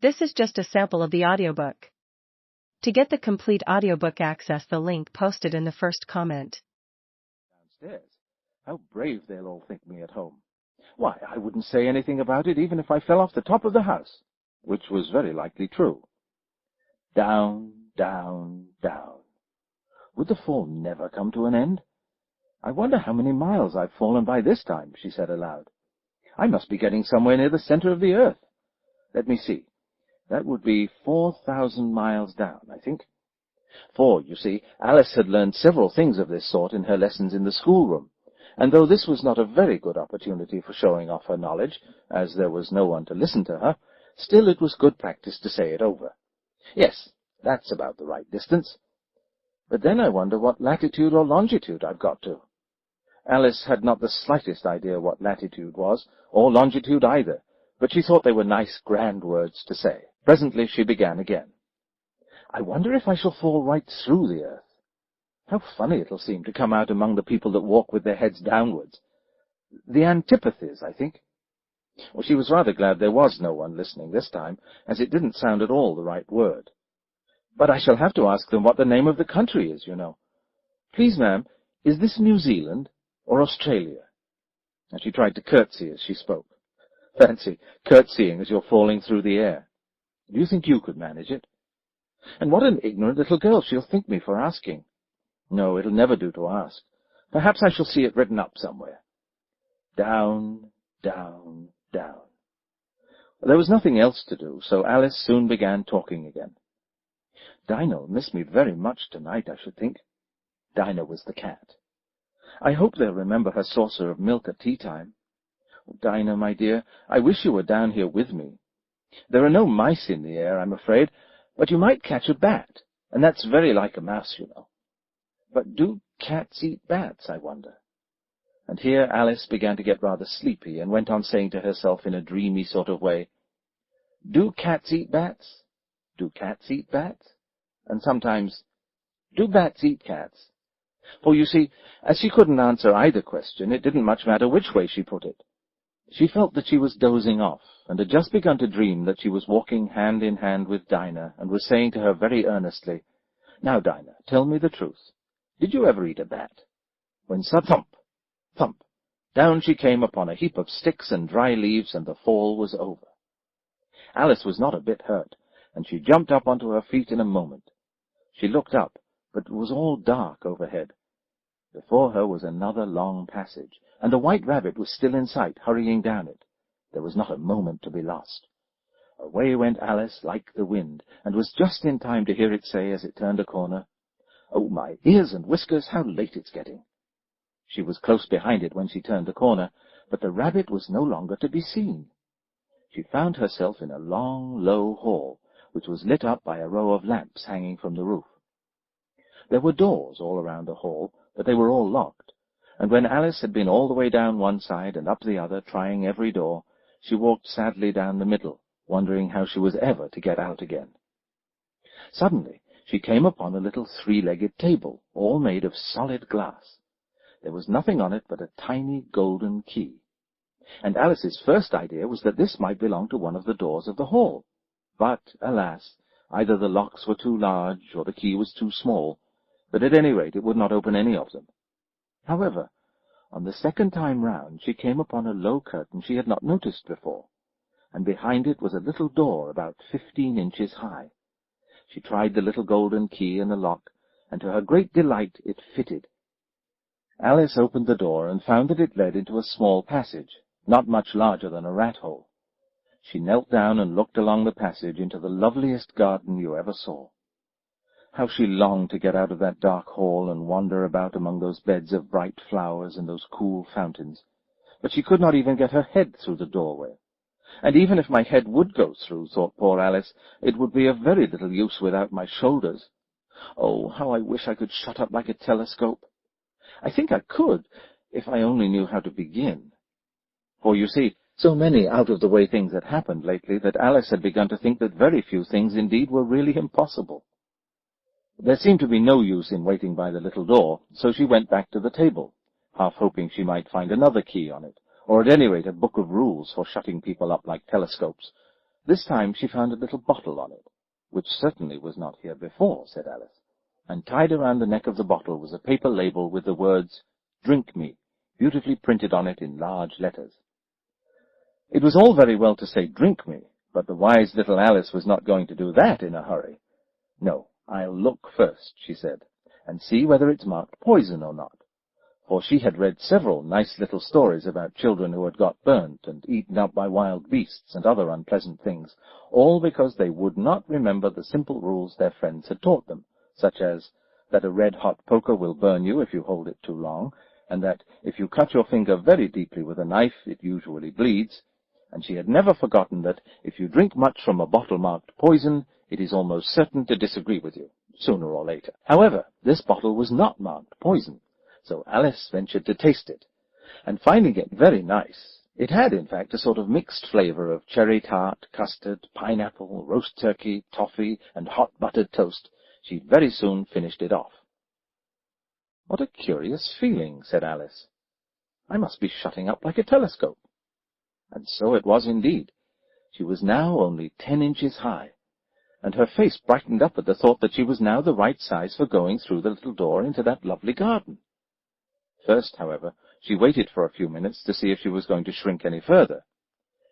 This is just a sample of the audiobook. To get the complete audiobook, access the link posted in the first comment. Downstairs. How brave they'll all think me at home. Why, I wouldn't say anything about it even if I fell off the top of the house, which was very likely true. Down, down, down. Would the fall never come to an end? I wonder how many miles I've fallen by this time, she said aloud. I must be getting somewhere near the center of the earth. Let me see. That would be 4,000 miles down, I think. For, you see, Alice had learned several things of this sort in her lessons in the schoolroom, and though this was not a very good opportunity for showing off her knowledge, as there was no one to listen to her, still it was good practice to say it over. Yes, that's about the right distance. But then I wonder what latitude or longitude I've got to. Alice had not the slightest idea what latitude was, or longitude either, but she thought they were nice, grand words to say. Presently she began again. I wonder if I shall fall right through the earth. How funny it'll seem to come out among the people that walk with their heads downwards. The antipathies, I think. Well, she was rather glad there was no one listening this time, as it didn't sound at all the right word. But I shall have to ask them what the name of the country is, you know. Please, ma'am, is this New Zealand or Australia? And she tried to curtsy as she spoke. Fancy, curtsying as you're falling through the air. Do you think you could manage it? And what an ignorant little girl she'll think me for asking. No, it'll never do to ask. Perhaps I shall see it written up somewhere. Down, down, down. There was nothing else to do, so Alice soon began talking again. Dinah'll miss me very much tonight, I should think. Dinah was the cat. I hope they'll remember her saucer of milk at tea-time. Oh, Dinah, my dear, I wish you were down here with me. There are no mice in the air, I'm afraid, but you might catch a bat, and that's very like a mouse, you know. But do cats eat bats, I wonder? And here Alice began to get rather sleepy, and went on saying to herself in a dreamy sort of way, Do cats eat bats? Do cats eat bats? And sometimes, do bats eat cats? For you see, as she couldn't answer either question, it didn't much matter which way she put it. She felt that she was dozing off, and had just begun to dream that she was walking hand in hand with Dinah, and was saying to her very earnestly, Now, Dinah, tell me the truth. Did you ever eat a bat? When thump, thump, down she came upon a heap of sticks and dry leaves, and the fall was over. Alice was not a bit hurt, and she jumped up onto her feet in a moment. She looked up, but it was all dark overhead. Before her was another long passage, and the white rabbit was still in sight, hurrying down it. There was not a moment to be lost. Away went Alice like the wind, and was just in time to hear it say as it turned a corner, Oh, my ears and whiskers, how late it's getting. She was close behind it when she turned the corner, but the rabbit was no longer to be seen. She found herself in a long, low hall, which was lit up by a row of lamps hanging from the roof. There were doors all around the hall, but they were all locked, and when Alice had been all the way down one side and up the other, trying every door, she walked sadly down the middle, wondering how she was ever to get out again. Suddenly she came upon a little three-legged table, all made of solid glass. There was nothing on it but a tiny golden key, and Alice's first idea was that this might belong to one of the doors of the hall. But, alas, either the locks were too large, or the key was too small, but at any rate it would not open any of them. However, on the second time round she came upon a low curtain she had not noticed before, and behind it was a little door about 15 inches high. She tried the little golden key in the lock, and to her great delight it fitted. Alice opened the door and found that it led into a small passage, not much larger than a rat-hole. She knelt down and looked along the passage into the loveliest garden you ever saw. How she longed to get out of that dark hall and wander about among those beds of bright flowers and those cool fountains. But she could not even get her head through the doorway. And even if my head would go through, thought poor Alice, it would be of very little use without my shoulders. Oh, how I wish I could shut up like a telescope. I think I could, if I only knew how to begin. For, you see, so many out-of-the-way things had happened lately that Alice had begun to think that very few things indeed were really impossible. There seemed to be no use in waiting by the little door, so she went back to the table, half hoping she might find another key on it, or at any rate a book of rules for shutting people up like telescopes. This time she found a little bottle on it, which certainly was not here before, said Alice, and tied around the neck of the bottle was a paper label with the words, "Drink me," beautifully printed on it in large letters. It was all very well to say, "Drink me," but the wise little Alice was not going to do that in a hurry. "No, I'll look first," she said, "and see whether it's marked poison or not." For she had read several nice little stories about children who had got burnt and eaten up by wild beasts and other unpleasant things, all because they would not remember the simple rules their friends had taught them, such as that a red-hot poker will burn you if you hold it too long, and that if you cut your finger very deeply with a knife, it usually bleeds, and she had never forgotten that if you drink much from a bottle marked poison, it is almost certain to disagree with you, sooner or later. However, this bottle was not marked poison, so Alice ventured to taste it, and finding it very nice, it had, in fact, a sort of mixed flavor of cherry tart, custard, pineapple, roast turkey, toffee, and hot buttered toast, she very soon finished it off. "What a curious feeling," said Alice. "I must be shutting up like a telescope." And so it was indeed. She was now only 10 inches high, and her face brightened up at the thought that she was now the right size for going through the little door into that lovely garden. First, however, she waited for a few minutes to see if she was going to shrink any further.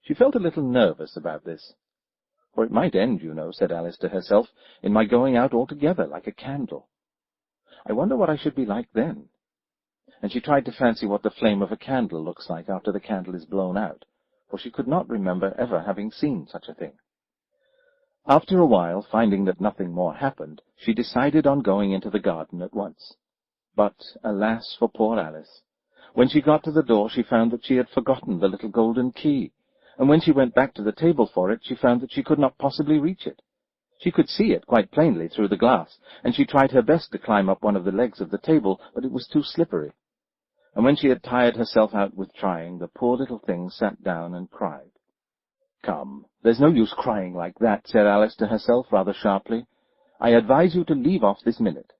She felt a little nervous about this. "For it might end, you know," said Alice to herself, "in my going out altogether like a candle. I wonder what I should be like then." And she tried to fancy what the flame of a candle looks like after the candle is blown out, for she could not remember ever having seen such a thing. After a while, finding that nothing more happened, she decided on going into the garden at once. But, alas for poor Alice! When she got to the door, she found that she had forgotten the little golden key, and when she went back to the table for it, she found that she could not possibly reach it. She could see it quite plainly through the glass, and she tried her best to climb up one of the legs of the table, but it was too slippery. And when she had tired herself out with trying, the poor little thing sat down and cried. "Come, there's no use crying like that," said Alice to herself rather sharply. "I advise you to leave off this minute."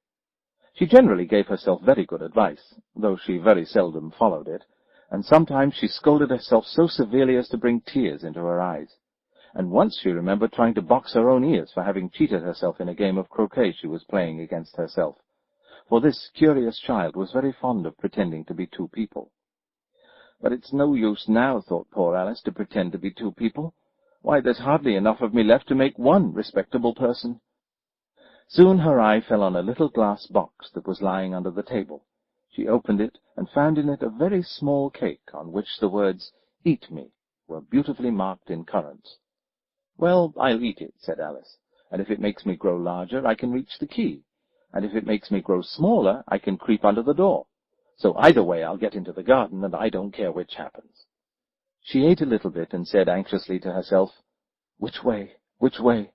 She generally gave herself very good advice, though she very seldom followed it, and sometimes she scolded herself so severely as to bring tears into her eyes. And once she remembered trying to box her own ears for having cheated herself in a game of croquet she was playing against herself, for this curious child was very fond of pretending to be two people. "But it's no use now," thought poor Alice, "to pretend to be two people. Why, there's hardly enough of me left to make one respectable person." Soon her eye fell on a little glass box that was lying under the table. She opened it and found in it a very small cake on which the words, "Eat me," were beautifully marked in currants. "Well, I'll eat it," said Alice, "and if it makes me grow larger, I can reach the key, and if it makes me grow smaller, I can creep under the door. So either way I'll get into the garden, and I don't care which happens." She ate a little bit and said anxiously to herself, "Which way? Which way?"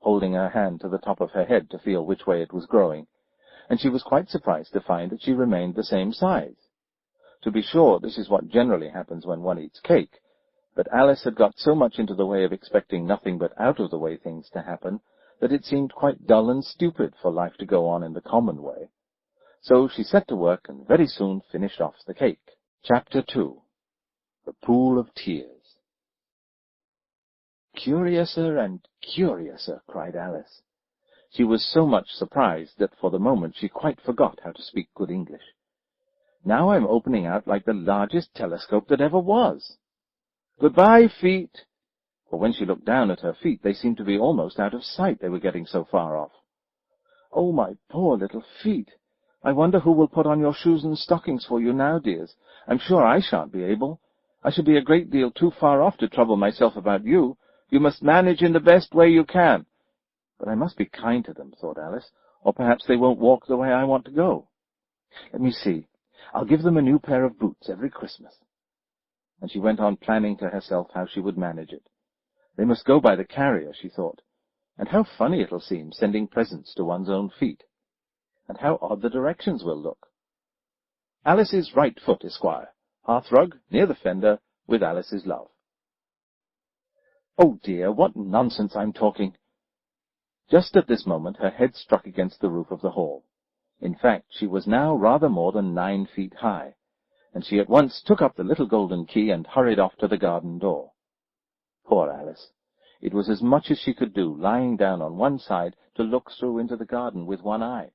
holding her hand to the top of her head to feel which way it was growing, and she was quite surprised to find that she remained the same size. To be sure, this is what generally happens when one eats cake, but Alice had got so much into the way of expecting nothing but out-of-the-way things to happen that it seemed quite dull and stupid for life to go on in the common way. So she set to work and very soon finished off the cake. Chapter 2. The Pool of Tears. "Curiouser and curiouser," cried Alice. She was so much surprised that for the moment she quite forgot how to speak good English. "Now I'm opening out like the largest telescope that ever was. Goodbye, feet!" For when she looked down at her feet, they seemed to be almost out of sight, they were getting so far off. "Oh, my poor little feet! I wonder who will put on your shoes and stockings for you now, dears. I'm sure I shan't be able. I shall be a great deal too far off to trouble myself about you. You must manage in the best way you can." "But I must be kind to them," thought Alice, "or perhaps they won't walk the way I want to go. Let me see. I'll give them a new pair of boots every Christmas." And she went on planning to herself how she would manage it. They must go by the carrier, she thought, and how funny it'll seem sending presents to one's own feet. And how odd the directions will look. "Alice's right foot, Esquire. Hearthrug, near the fender, with Alice's love." Oh dear, what nonsense I'm talking! Just at this moment her head struck against the roof of the hall. In fact, she was now rather more than 9 feet high, and she at once took up the little golden key and hurried off to the garden door. Poor Alice! It was as much as she could do, lying down on one side to look through into the garden with one eye.